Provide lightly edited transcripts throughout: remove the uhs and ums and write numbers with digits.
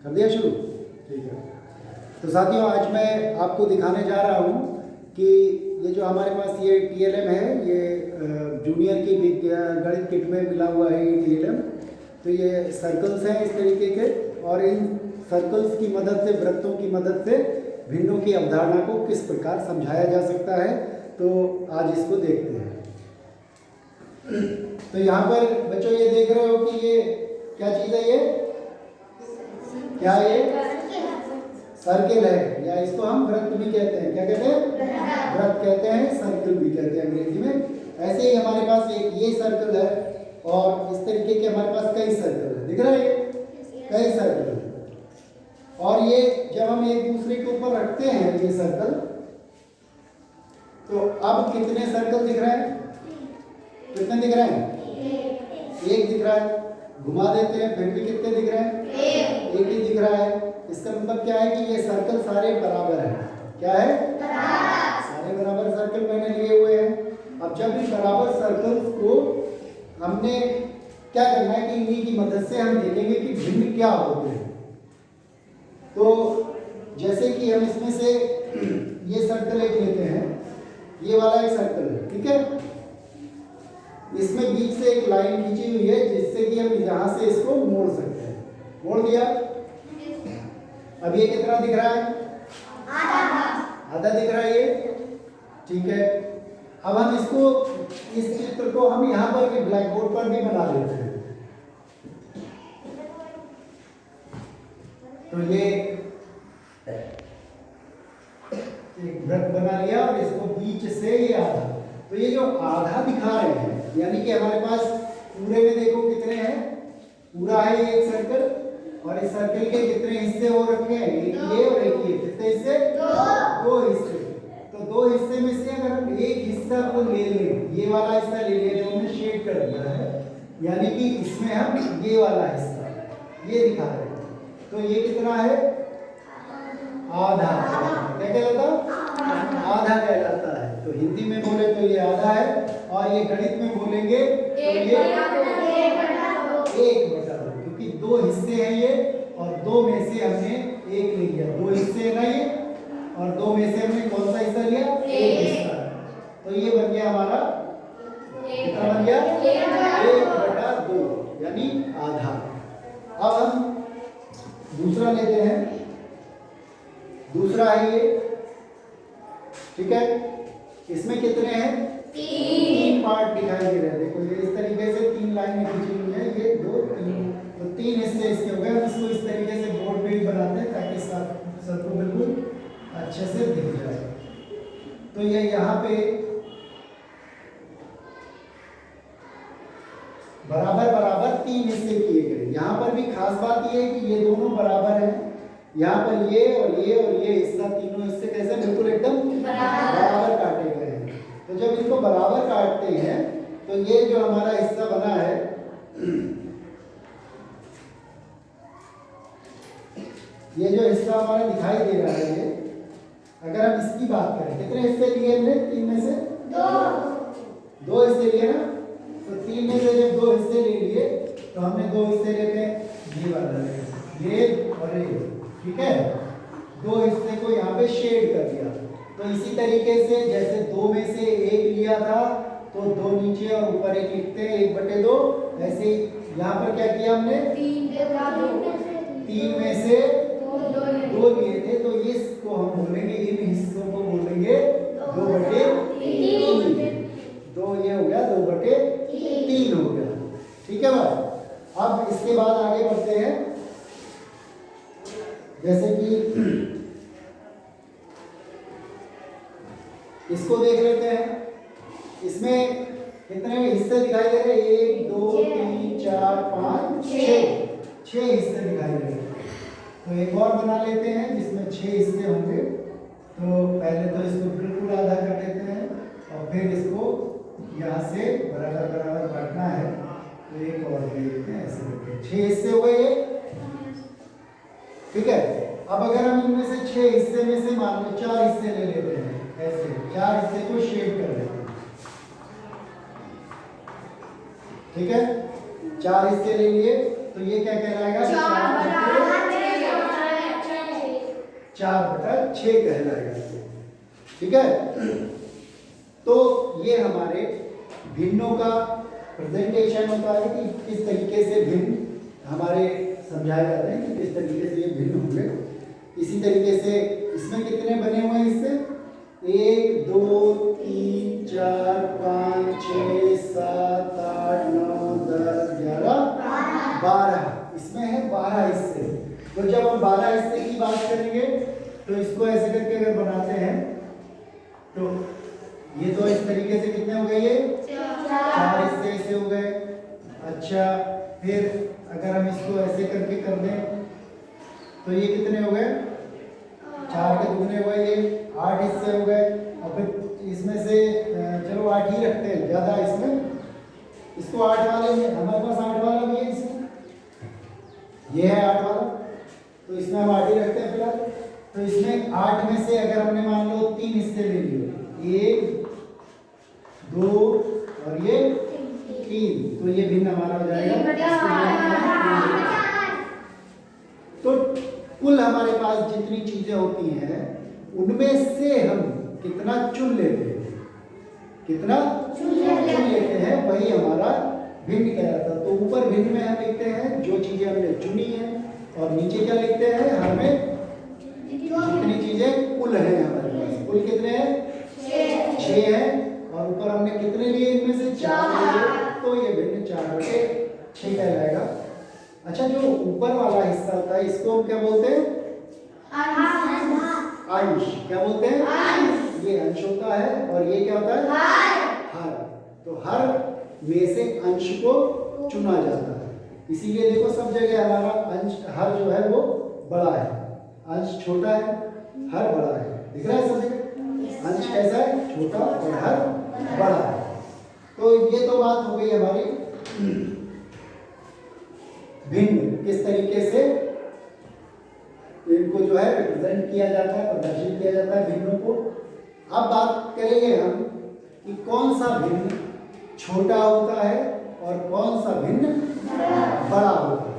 कर दिया शुरू? ठीक है। तो साथियों, आज मैं आपको दिखाने जा रहा हूँ कि ये जो हमारे पास ये TLM है, ये जूनियर की गणित किट में मिला हुआ है ये TLM। तो ये सर्कल्स हैं इस तरीके के, और इन सर्कल्स की मदद से, वृत्तों की मदद से भिन्नों की अवधारणा को किस प्रकार समझाया जा सकता है, तो आज इसको देखते हैं। तो यहाँ पर बच्चों ये देख रहे हो कि ये क्या चीज़ है, ये क्या, ये सर्किल है, या इसको हम वृत्त भी कहते हैं। क्या कहते हैं? वृत्त कहते हैं, सर्किल भी कहते हैं अंग्रेजी में। ऐसे ही हमारे पास एक ये सर्कल है, और इस तरीके के हमारे पास कई सर्कल है। दिख रहा है ये कई सर्कल है, और ये जब हम एक दूसरे के ऊपर रखते हैं ये सर्कल, तो अब कितने सर्कल दिख रहे हैं? कितने दिख रहे हैं? एक दिख रहा है। घुमा देते हैं फिर भी कितने दिख रहे हैं? एक ही दिख रहा है। इसका मतलब क्या है कि ये सर्कल सारे बराबर हैं। क्या है? सारे बराबर सर्कल मैंने लिए हुए हैं। अब जब भी बराबर सर्कल्स को हमने क्या करना है कि इन्हीं की मदद से हम देखेंगे कि भिन्न क्या होते हैं। तो जैसे कि हम इसमें से ये सर्कल एक लेते हैं, ये वाला एक सर्कल है, ठीक है। इसमें बीच से एक लाइन खींची हुई है जिससे कि हम यहाँ से इसको मोड़ सकते हैं। मोड़ दिया। अब ये कितना दिख रहा है? आधा दिख रहा है ये, ठीक है। अब हम इसको, इस चित्र को हम यहाँ पर भी ब्लैक बोर्ड पर भी बना लेते हैं। तो ये एक वृत्त बना लिया, और इसको बीच से ये आधा, तो ये जो आधा दिखा रहे हैं, यानी कि हमारे पास पूरे में देखो कितने हैं, पूरा है एक सर्कल, और इस सर्कल के कितने हिस्से हो रखे हैं? एक ये और एक ये। कितने हिस्से? दो हिस्से। तो दो हिस्से में से अगर हम एक हिस्सा को ले लें, ये वाला हिस्सा ले लिया जो हमने शेड कर दिया है, यानी कि इसमें हम ये वाला हिस्सा ये दिखा रहे हैं, तो ये कितना है? आधा। क्या कहलाता? आधा कहलाता है। तो हिंदी में बोले तो ये आधा है, और ये गणित में बोलेंगे तो ये 1/2, क्योंकि दो हिस्से हैं ये, और दो में से हमने एक ले लिया। दो हिस्से है ना ये, और दो में से हमने कौन सा हिस्सा लिया? एक हिस्सा। तो ये बन गया हमारा, कितना बन गया? 1/2, यानी आधा। अब हम दूसरा लेते हैं। दूसरा है ये, ठीक है। इसमें कितने हैं? तीन पार्ट दिखाई दे रहे हैं। देखो ये इस तरीके से तीन लाइनें खींची हुई है, ये 2 3, तो 3 हिस्से इसके हो गए। हम इसको इस तरीके से बोर्ड पे भी बनाते हैं ताकि सबको बिल्कुल अच्छे से दिख जाए। तो ये यहाँ पे बराबर बराबर 3 हिस्से किए गए। यहाँ पर भी खास बात ये है कि ये दोनों बराबर हैं। यहाँ पर ये और ये और ये हिस्सा, तीनों हिस्से कैसे बिल्कुल एकदम बराबर काटे गए हैं। तो जब इनको बराबर काटते हैं तो ये जो हमारा हिस्सा बना है, ये जो हिस्सा हमारा दिखाई दे रहा है, ये अगर हम इसकी बात करें, कितने हिस्से लिए हमने? 3 में से 2 हिस्से लिए ना। तो 3 में से जब 2 हिस्से ले लिए, तो हमने 2 हिस्से लेते हैं, ये वाला ये और ये, ठीक है। 2 हिस्से को यहाँ पे शेड कर दिया। तो इसी तरीके से जैसे 2 में से 1 लिया था, तो 2 नीचे और ऊपर 1 लिखते हैं, 1/2। ऐसे यहाँ पर क्या किया हमने? 3 में से 2 लिए थे, तो इसको हम बोलेंगे, इन हिस्सों को बोलेंगे 2/3। तो ये हो गया 2/3 हो गया, ठीक है भाई। अब इसके बाद आगे बढ़ते हैं। जैसे कि इसको देख लेते हैं। इसमें कितने हिस्से दिखाई दे रहे हैं? 1 2 3 4 5 6 हिस्से दिखाई दे रहे हैं। तो एक और बना लेते हैं जिसमें 6 हिस्से होंगे। तो पहले तो इसको बिल्कुल आधा कर देते हैं, और फिर इसको यहाँ से बराबर बराबर काटना है। तो एक और ले लेते हैं, ऐसे करके 6 हिस्से हो गए, ठीक है। अब अगर हम इनमें से 6 हिस्से में से मान लो 4 हिस्से ले लेते हैं, ऐसे 4 हिस्से को शेड कर लेते हैं, ठीक है। 4 हिस्से ले लिए, तो ये क्या कहलाएगा? 4/3 4/6 कहलाएगा। ठीक है, तो ये हमारे भिन्नों का प्रेजेंटेशन होता है कि किस तरीके से भिन्न हमारे समझाए जाते हैं कि किस तरीके से ये भिन्न होंगे। इसी तरीके से इसमें कितने बने हुए हैं इससे 1 2 3 4 5 6 7 8 9 10 11 12 इसमें है 12 हिस्से। तो जब हम 12 हिस्से की बात करेंगे तो इसको ऐसे करके अगर बनाते हैं तो ये तो इस तरीके से कितने हो गए, ये 4 हिस्से ऐसे हो गए। अच्छा, फिर अगर हम इसको ऐसे करके कर दें तो ये कितने हो गए, 4 के दुगने हुए, ये 8 हिस्से हो गए। और फिर इसमें से चलो 8 ही रखते हैं, ज़्यादा इसमें इसको 8 वाले में हमारे पास 8 वाला भी है इसमें, ये है 8 वाला, तो इसमें हम 8 ही रखते हैं फिलहाल। तो इसमें 8 में से अगर हमने मान लो 3 हिस्से ले लिए, 1 2 और ये 3, तो ये भिन्न हमारा हो जाएगा। तो कुल हमारे पास जितनी चीजें होती हैं उनमें से हम कितना चुन लेते हैं, कितना चुन लेते हैं, वही हमारा भिन्न कहलाता है। तो ऊपर भिन्न में हम लिखते हैं जो चीजें हमने चुनी है, और नीचे क्या लिखते हैं, हमें जितनी चीजें कुल है हमारे पास, कुल कितने हैं 6 है, और ऊपर हमने कितने लिए, इनमें से 4 लिए, तो ये भिन्न 4/6 कहलाएगा। अच्छा, जो ऊपर वाला हिस्सा होता है इसको हम क्या बोलते हैं, अंश। क्या बोलते हैं, अंश। ये अंश होता है, और ये क्या होता है, हर। तो हर में से अंश को चुना जाता है, इसीलिए देखो सब जगह हमारा अंश, हर जो है वो बड़ा है, अंश छोटा है, हर बड़ा है। दिख रहा है सब जगह, अंश कैसा है, छोटा, और हर बड़ा है। तो ये तो बात हो गई हमारी भिन्न, किस तरीके से इनको जो है रिप्रेजेंट किया जाता है, प्रदर्शित किया जाता है भिन्नों को। अब बात करेंगे हम कि कौन सा भिन्न छोटा होता है और कौन सा भिन्न बड़ा होता है।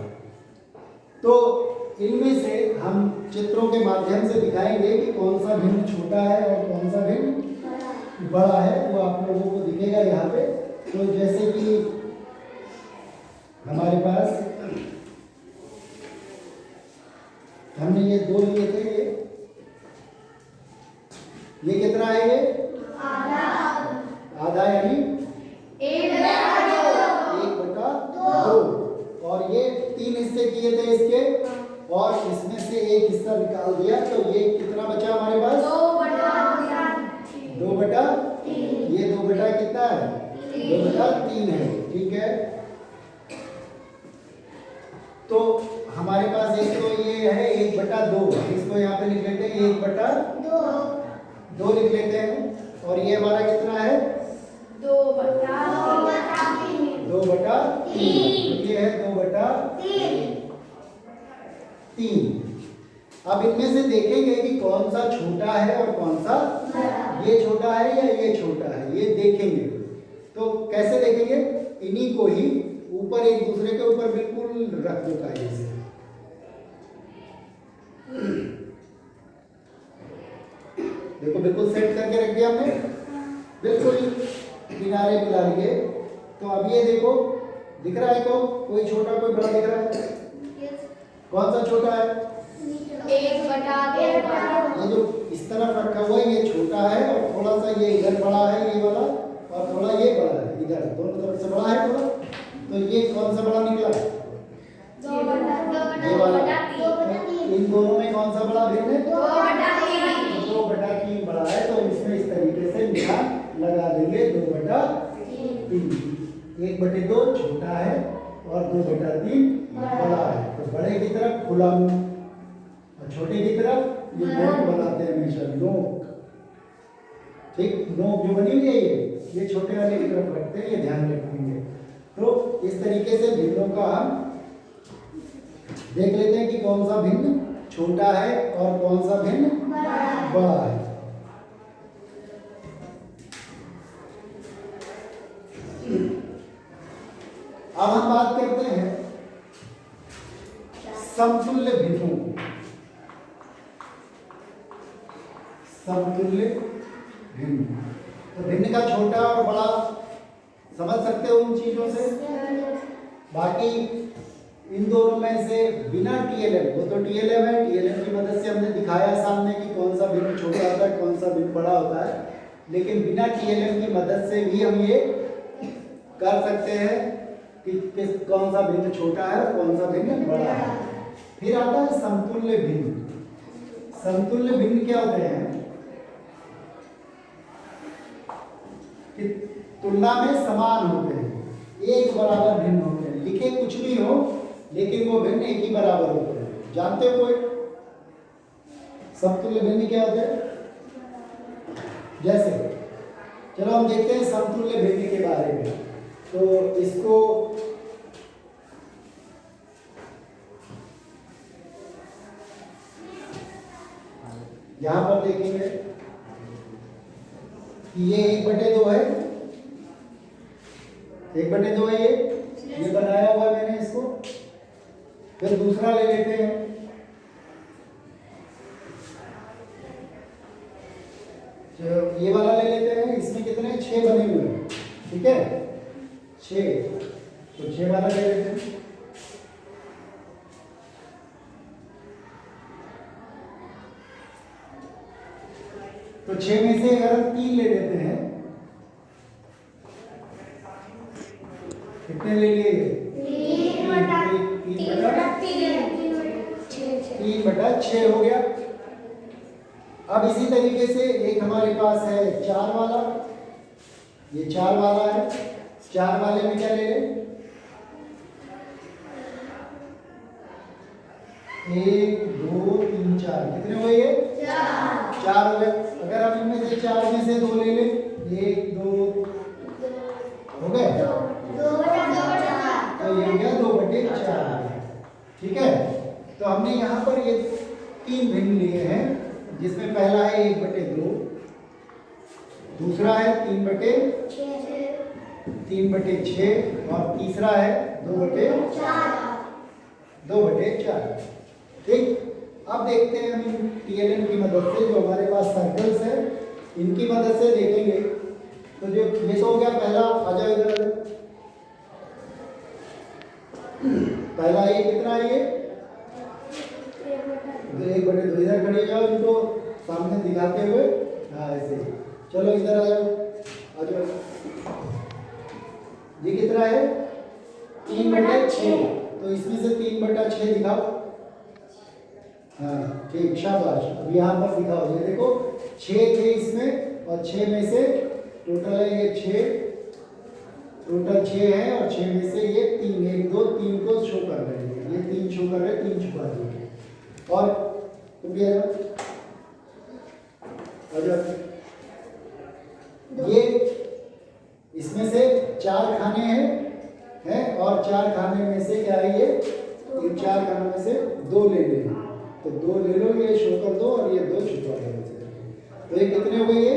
तो इनमें से हम चित्रों के माध्यम से दिखाएंगे कि कौन सा भिन्न छोटा है और कौन सा भिन्न बड़ा है, वो आप लोगों को दिखेगा यहाँ पे। तो जैसे कि हमारे पास हमने ये 2 लिए थे, ये कितना है, ये आधा यानी 1/2, और ये 3 हिस्से किए थे इसके, और इसमें से एक हिस्सा निकाल दिया, तो ये कितना बचा हमारे पास 2/3। ये 2 कितना है, 2/3 है। ठीक है, तो हमारे पास एक तो ये है 1/2, इसको यहाँ पे लिख लेते हैं 1/2 लिख लेते हैं, और ये हमारा कितना है 2/3, ये है 2/3। अब इनमें से देखेंगे कि कौन सा छोटा है और कौन सा, ये छोटा है या ये छोटा है, ये देखेंगे। तो कैसे देखेंगे, इन्हीं को ही ऊपर एक दूसरे के ऊपर बिल्कुल रख दो कायदे से। देखो बिल्कुल सेट करके रख दिया हमने, बिल्कुल किनारे मिला लिए। तो अब ये देखो दिख रहा है, को कोई छोटा कोई बड़ा दिख रहा है, कौन सा छोटा है, 1/2। ये जो इस तरफ रखा हुआ है ये छोटा है, और थोड़ा सा ये इधर बड़ा है, ये वाला, और थोड़ा ये बड़ा है, इधर दोनों तरफ से बड़ा है थोड़ा। तो ये कौन सा बड़ा निकला, ये वाला। इन दोनों में कौन सा बड़ा भिन्न है, 2/3 बड़ा है। तो इसमें इस तरीके से निशान लगा देंगे, 2/3। 1/2 छोटा है और 2/3 बड़ा है। तो बड़े की तरफ खुला मुंह और छोटे की तरफ ये नोक बनाते हैं हमेशा, नोक। ठीक, नोक जो बनी हुई है ये छोटे वाले की तरफ रखते हैं, ये ध्यान रखेंगे। तो इस तरीके से भिन्नों का हम देख लेते हैं कि कौन सा भिन्न छोटा है और कौन सा भिन्न बड़ा है। अब हम बात करते हैं समतुल्य भिन्नों। समतुल्य भिन्न। तो भिन्न का छोटा और बड़ा समझ सकते हो उन चीजों से। बाकी इन दोनों में से बिना टीएलएम, वो तो टीएलएम है, टीएलएम की मदद से हमने दिखाया सामने कि कौन सा भिन्न छोटा होता है कौन सा भिन्न बड़ा होता है, लेकिन बिना टीएलएम की मदद से भी हम ये कर सकते हैं कि कौन सा भिन्न छोटा है और कौन सा भिन्न बड़ा है। फिर आता है समतुल्य भिन्न। समतुल्य भिन्न क्या होते हैं कि तुलना में समान होते हैं, एक बराबर भिन्न होते हैं, लिखे कुछ भी हो लेकिन वो भिन्न एक ही बराबर होते हैं। जानते हो कोई समतुल्य भिन्न क्या होते हैं? जैसे चलो हम देखते हैं समतुल्य भिन्न के बारे में। तो इसको यहां पर देखेंगे कि ये 1/2 है, 1/2 है, ये बनाया हुआ है मैंने इसको। फिर दूसरा ले लेते हैं, ये वाला ले लेते हैं। इसमें कितने 6 बने हुए हैं, ठीक है 6, तो 6 वाला ले लेते हैं। तो 6 में से अगर हम 3 ले लेते हैं, कितने ले लिए? 3/6 हो गया। अब इसी तरीके से एक हमारे पास है 4 वाला, ये 4 वाला है। 4 वाले में क्या ले लें? 1 2 3 4, कितने हुए ये? 4 हो गए। अगर हम इनमें से 4 में से 2 ले लें, 1 2 हो गए, तो ये हो गया 2/4, ठीक है। तो हमने यहाँ पर ये 3 भिन्न लिए हैं, जिसमें पहला है 1/2, दूसरा है 3/6 और तीसरा है 2/4। ठीक, अब देखते हैं हम टीएलएम की मदद से, जो हमारे पास सर्कल्स है इनकी मदद से देखेंगे। तो जो ये तो हो गया पहला, आ जाओ इधर। पहला ये कितना है? ये 1/2, इधर खड़े जाओ, इनको सामने दिखाते हुए, हाँ ऐसे। चलो इधर आ जाओ, आ जाओ। ये कितना है? 3/6, तो इसमें से 3/6 दिखाओ। हाँ ठीक, शाबाश। अब यहाँ पर दिखाओ, ये देखो 6 थे इसमें, और 6 में से टोटल है ये 6, टोटल 6 है, और 6 में से ये 3, 1 2 3 को शो कर रहे हैं, ये 3 शो कर रहे हैं, 3 छुपा दिए। और तुम भी आ जाओ। ये इसमें से 4 खाने हैं, और 4 खाने में से क्या है? ये इन 4 खानों में से 2 ले लें, तो 2 ले लो, ये शो कर दो, और ये 2 छुपा दो। तो ये कितने हो गए? ये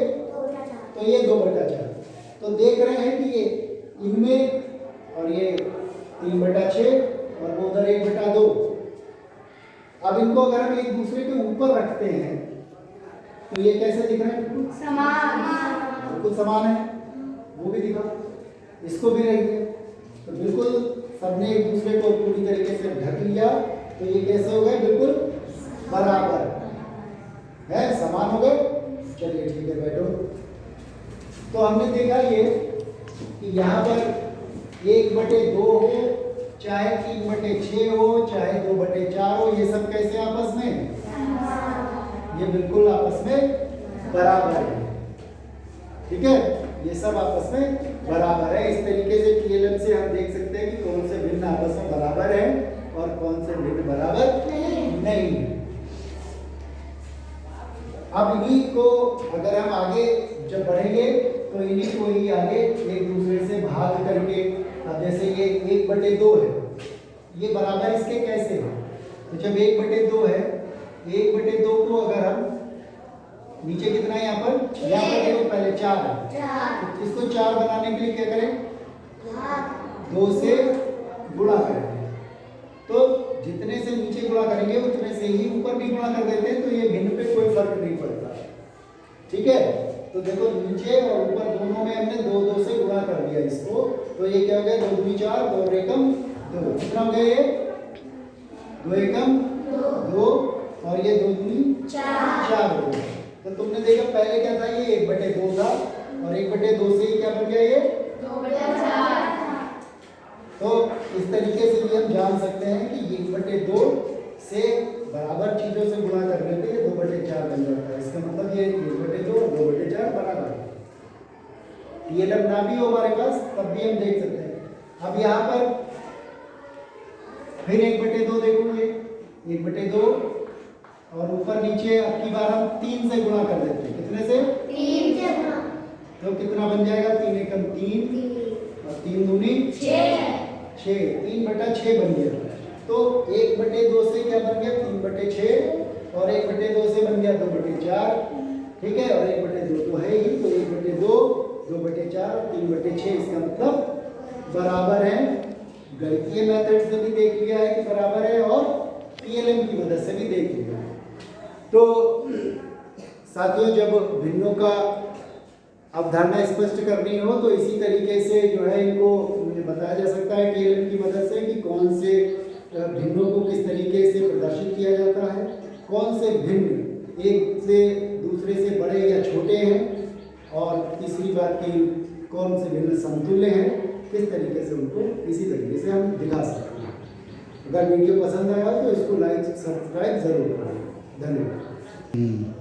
तो ये 2/4। तो देख रहे हैं कि ये इनमें और ये 3/6 और वो उधर 1/2। अब इनको अगर हम एक दूसरे के ऊपर रखते हैं तो ये कैसे दिख रहे हैं? बिल्कुल समान है। वो भी दिखाओ, इसको भी रख दिया, तो बिल्कुल सबने एक दूसरे को पूरी तरीके से ढक लिया, तो ये कैसे हो गए? बिल्कुल बराबर है, समान हो गए। चलिए ठीक है, बैठो। तो हमने देखा ये कि यहाँ पर 1/2 हो, चाहे 3/6 हो, चाहे 2/4 हो, ये सब कैसे आपस में? ये बिल्कुल आपस में बराबर है, ठीक है, ये सब आपस में बराबर है। इस तरीके से टीएलएम से हम देख सकते हैं कि कौन से भिन्न आपस में बराबर है और कौन से भिन्न बराबर नहीं है। अब इन्हीं को अगर हम आगे जब बढ़ेंगे तो इन्हीं को ही आगे एक दूसरे से भाग करके, अब जैसे ये 1/2 है, ये बराबर इसके कैसे है? तो जब 1/2 है, 1/2 को अगर हम नीचे कितना है यहाँ पर देखो, पहले 4 है, तो इसको 4 बनाने के लिए क्या करें? 2 से गुणा करेंगे। तो जितने से नीचे गुणा करेंगे उतने से ही ऊपर भी गुणा कर देते हैं, तो ये भिन्न पे कोई फर्क नहीं पड़ता। ठीक है। तो देखो नीचे और ऊपर दोनों में हमने 2 से गुणा कर दिया इसको, तो ये क्या हो गया 2 दूनी 4, 2 और एकम 2। कितना हो गया ये 2 एकम 2 और ये 2 दूनी 4 हो गया। तो तुमने देखा पहले क्या था, ये 1/2 था और 1/2 से ही क्या बन गया ये 2/4। तो इस तरीके से भी हम जान सकते हैं कि 1/2 से बराबर चीजों से गुणा करने पे ये 2/4 बन जाता है। इसका मतलब ये 1/2 और 2/4 बराबर है। ये जब ना भी हो हमारे पास तब भी हम देख सकते हैं। अब यहाँ पर फिर 1/2 देखोगे, 1/2 और ऊपर नीचे अब की बार हम 3 से गुणा कर देते हैं। कितने से 3 से गुणा। तो कितना बन जाएगा 3 एकम 3 और 3 दूनी 6, 3/6 बन गया। तो 1/2 से क्या बन गया 3/6 और 1/2 से बन गया 2/4, ठीक है। और 1/2 तो है ही, तो 1/2 2/4 और 3/6 इसका मतलब बराबर है। गणितीय मेथड से भी देख लिया है कि बराबर है और पीएलएम की मदद से भी देख लिया है। तो साथियों जब भिन्नों का अवधारणा स्पष्ट करनी हो तो इसी तरीके से जो है इनको बताया जा सकता है पीएलएम की मदद से कि कौन से भिन्नों को किस तरीके से प्रदर्शित किया जाता है, कौन से भिन्न एक से दूसरे से बड़े या छोटे हैं, और तीसरी बात कि कौन से भिन्न समतुल्य हैं, किस तरीके से उनको इसी तरीके से हम दिखा सकते हैं। अगर वीडियो पसंद आया तो इसको लाइक सब्सक्राइब जरूर करें। धन्यवाद।